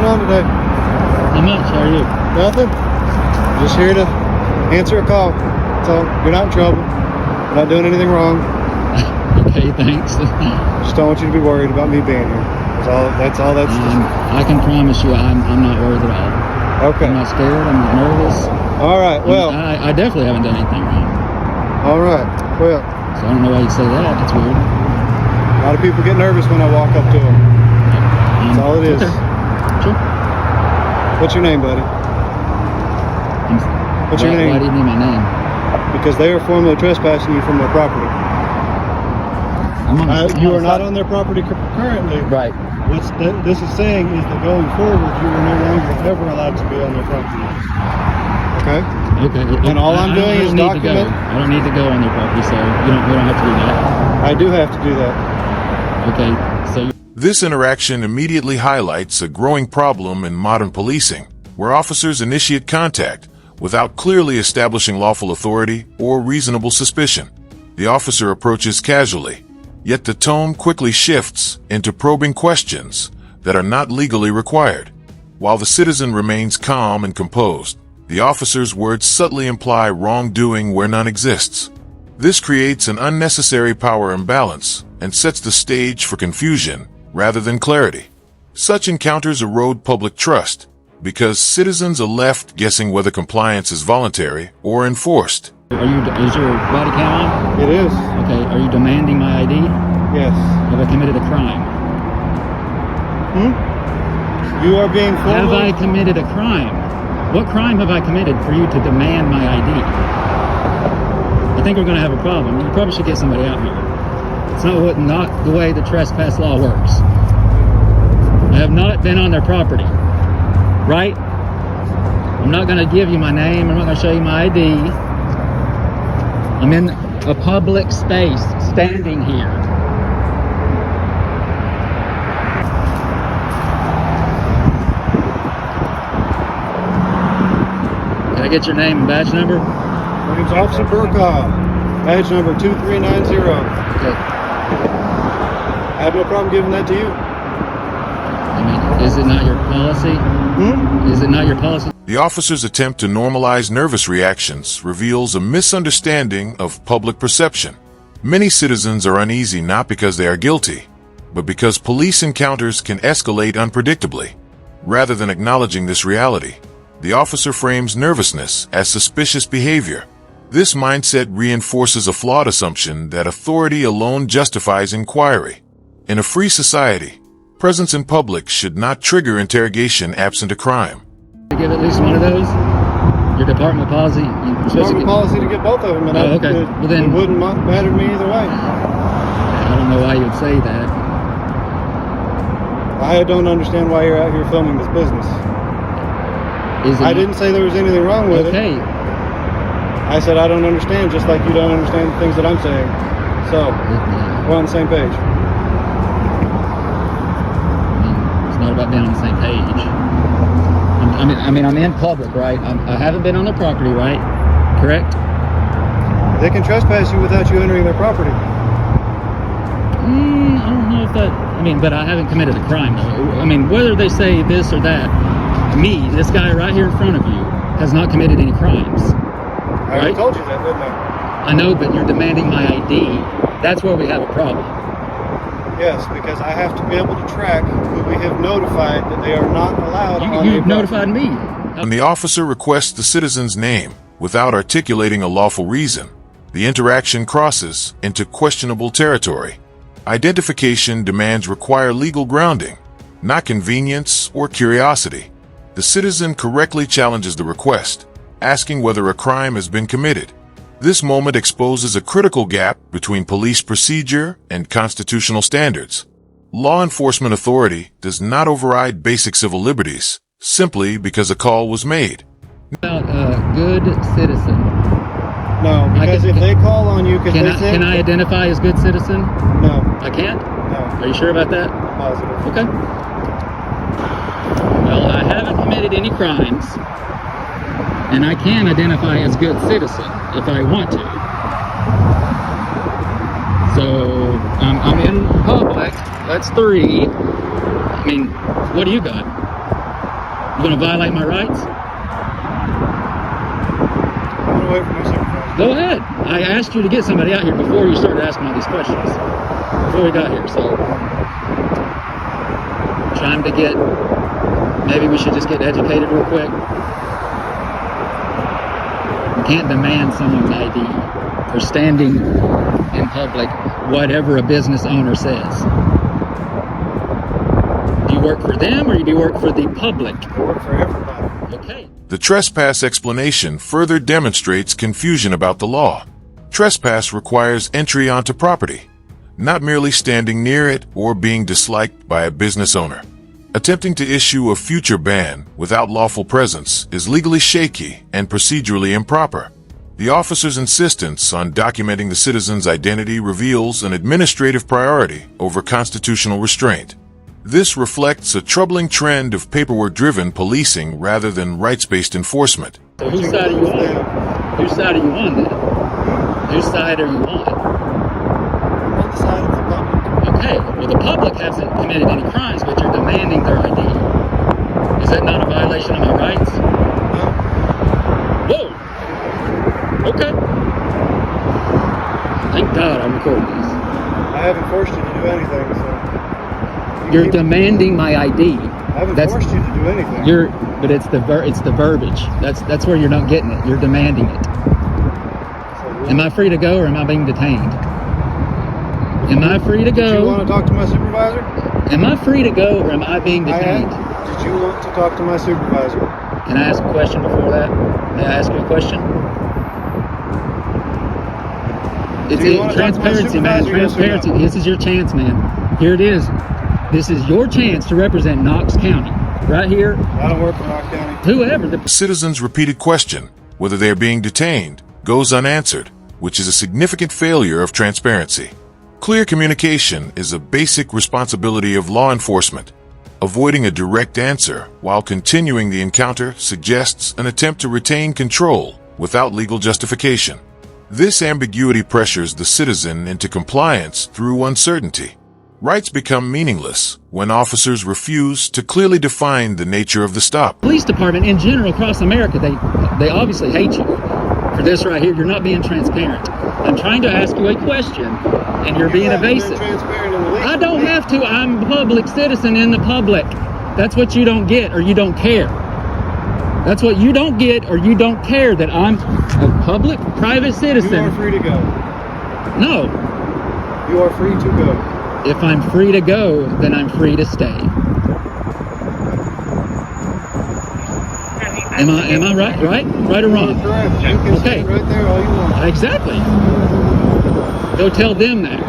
going on today? Not much. How are you? Nothing. Just here to answer a call. So you're not in trouble. You're not doing anything wrong. Okay, thanks. Just don't want you to be worried about me being here. That's all. I can promise you I'm not worried at all. Okay. I'm not scared. I'm not nervous. All right. Well, I definitely haven't done anything wrong. All right. Well, so I don't know why you say that. That's weird. A lot of people get nervous when I walk up to them. That's all it is. Okay. Sure. What's your name, buddy? What's your name? Why do you need my name? Because they are formally trespassing you from their property. You are not on their property currently. Right. What this is saying is that going forward, you are no longer ever allowed to be on their property. Okay? Okay. And all I'm doing is document. I don't need to go on their property, so you don't have to do that. I do have to do that. Okay. So this interaction immediately highlights a growing problem in modern policing, where officers initiate contact without clearly establishing lawful authority or reasonable suspicion. The officer approaches casually, yet the tone quickly shifts into probing questions that are not legally required. While the citizen remains calm and composed, the officer's words subtly imply wrongdoing where none exists. This creates an unnecessary power imbalance and sets the stage for confusion rather than clarity. Such encounters erode public trust because citizens are left guessing whether compliance is voluntary or enforced. Is your body cam on? It is. Okay. Are you demanding my ID? Yes. Have I committed a crime? You are being formally... Have I committed a crime? What crime have I committed for you to demand my ID? I think we're going to have a problem. You probably should get somebody out here. It's not the way the trespass law works. I have not been on their property, right? I'm not going to give you my name. I'm not going to show you my ID. I'm in a public space, standing here. Can I get your name and badge number? My name's Officer Burkoff. Badge number 2390. Okay. I have no problem giving that to you. I mean, is it not your policy? Is it not your policy? The officer's attempt to normalize nervous reactions reveals a misunderstanding of public perception. Many citizens are uneasy not because they are guilty, but because police encounters can escalate unpredictably. Rather than acknowledging this reality, the officer frames nervousness as suspicious behavior. This mindset reinforces a flawed assumption that authority alone justifies inquiry. In a free society, presence in public should not trigger interrogation absent a crime. To give at least one of those? Your department policy? Department policy to get both of them, and okay. Well, then, it wouldn't matter to me either way. I don't know why you would say that. I don't understand why you're out here filming this business. I didn't say there was anything wrong with it. I said I don't understand, just like you don't understand the things that I'm saying. So, we're on the same page. It's not about being on the same page. I mean, I'm in public, right? I haven't been on their property, right? Correct? They can trespass you without you entering their property. I don't know if that... I mean, but I haven't committed a crime, though. I mean, whether they say this or that, me, this guy right here in front of you, has not committed any crimes. I already told you that, didn't I? I know, but you're demanding my ID. That's where we have a problem. Yes, because I have to be able to track who we have notified that they are not allowed on You've notified me. When the officer requests the citizen's name without articulating a lawful reason, the interaction crosses into questionable territory. Identification demands require legal grounding, not convenience or curiosity. The citizen correctly challenges the request, asking whether a crime has been committed. This moment exposes a critical gap between police procedure and constitutional standards. Law enforcement authority does not override basic civil liberties simply because a call was made. About a good citizen. No, because if they call on you, can I identify as good citizen? No. I can't? No. Are you sure about that? Positive. Okay. Well, I haven't committed any crimes, and I can identify as good citizen if I want to. So, I'm in public. That's 3. I mean, what do you got? You gonna violate my rights? I'm gonna wait for my supervisor. Go ahead. I asked you to get somebody out here before you started asking all these questions. Before we got here, so trying to get. Maybe we should just get educated real quick. You can't demand someone's ID for standing in public, whatever a business owner says. Do you work for them or do you work for the public? I work for everybody. Okay. The trespass explanation further demonstrates confusion about the law. Trespass requires entry onto property, not merely standing near it or being disliked by a business owner. Attempting to issue a future ban without lawful presence is legally shaky and procedurally improper. The officer's insistence on documenting the citizen's identity reveals an administrative priority over constitutional restraint. This reflects a troubling trend of paperwork-driven policing rather than rights-based enforcement. So whose side are you on? Whose side are you on then? Whose side are you on? On the side of the public. Okay, well the public hasn't committed any crimes, but you're demanding their ID. Is that not a violation of my rights? No. Whoa! Okay. Thank God I'm recording this. I haven't forced you to do anything, so. You're demanding my ID. I haven't forced you to do anything. But it's the verbiage. That's where you're not getting it. You're demanding it. Am I free to go or am I being detained? Am I free to go? Did you want to talk to my supervisor? Am I free to go or am I being detained? Did you want to talk to my supervisor? Can I ask a question before that? May I ask you a question? It's transparency, man. Transparency. Yes, this is your chance, man. Here it is. This is your chance to represent Knox County. Right here. I don't work for Knox County. Whoever. The citizen's repeated question, whether they're being detained, goes unanswered, which is a significant failure of transparency. Clear communication is a basic responsibility of law enforcement. Avoiding a direct answer while continuing the encounter suggests an attempt to retain control without legal justification. This ambiguity pressures the citizen into compliance through uncertainty. Rights become meaningless when officers refuse to clearly define the nature of the stop. Police department in general across America, they obviously hate you for this right here. You're not being transparent. I'm trying to ask you a question and you're being evasive. I don't have to. I'm a public citizen in the public. That's what you don't get or you don't care. That's what you don't get or you don't care that I'm a public, private citizen. You are free to go. No. You are free to go. If I'm free to go, then I'm free to stay. Am I right? Right or wrong? Correct. You can stay right there all you want. Exactly. Go tell them that.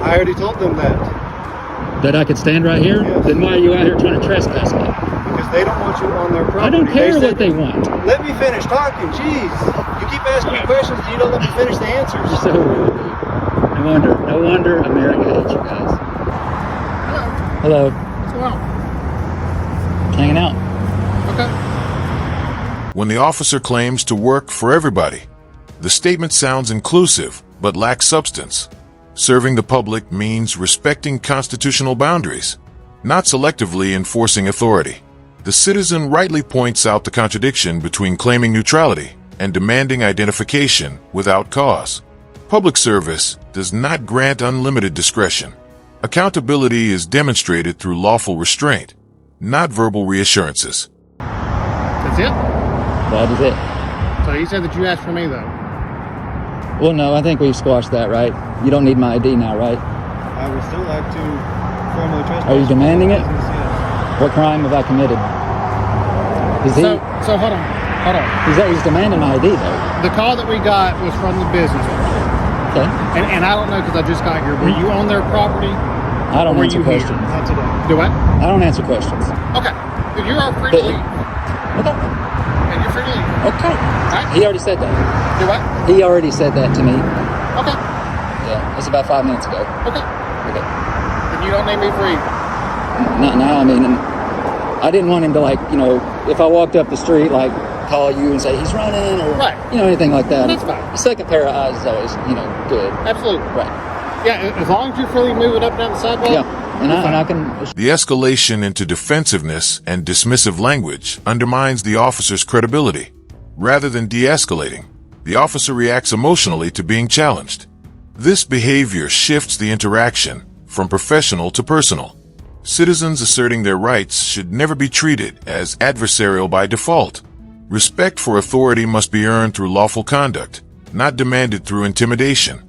I already told them that. That I could stand right here? Yes. Then why are you out here trying to trespass me? Because they don't want you on their property. I don't care what they want. Let me finish talking. Jeez. You keep asking me questions and you don't let me finish the answers. You're so rude. No wonder America hates you guys. Hello. What's going on? Hanging out. Okay. When the officer claims to work for everybody, the statement sounds inclusive but lacks substance. Serving the public means respecting constitutional boundaries, not selectively enforcing authority. The citizen rightly points out the contradiction between claiming neutrality and demanding identification without cause. Public service does not grant unlimited discretion. Accountability is demonstrated through lawful restraint, not verbal reassurances. That's it? That is it. So you said that you asked for me, though. Well, no, I think we've squashed that, right? You don't need my ID now, right? I would still like to formally trespass. Are you demanding it? Yes. What crime have I committed? Is he? So hold on. He's demanding my ID, though. The call that we got was from the business. Okay. And I don't know because I just got here. Were you on their property? I don't Were answer you here? questions. Not today. Do what? I don't answer questions. Okay. Then you're all free to leave. Okay. And you're free to leave. Okay. Right? He already said that. Do what? He already said that to me. Okay. Yeah, it's about 5 minutes ago. Okay. Okay. Then you don't need me free. Not now. I mean, I didn't want him to, like, you know, if I walked up the street, like, call you and say he's running or, Right. you know, anything like that. That's fine. A second pair of eyes is always, you know, good. Absolutely. Right. Yeah, as long as you're freely moving up and down the sidewalk, Yeah. And I can... The escalation into defensiveness and dismissive language undermines the officer's credibility. Rather than de-escalating, the officer reacts emotionally to being challenged. This behavior shifts the interaction from professional to personal. Citizens asserting their rights should never be treated as adversarial by default. Respect for authority must be earned through lawful conduct, not demanded through intimidation.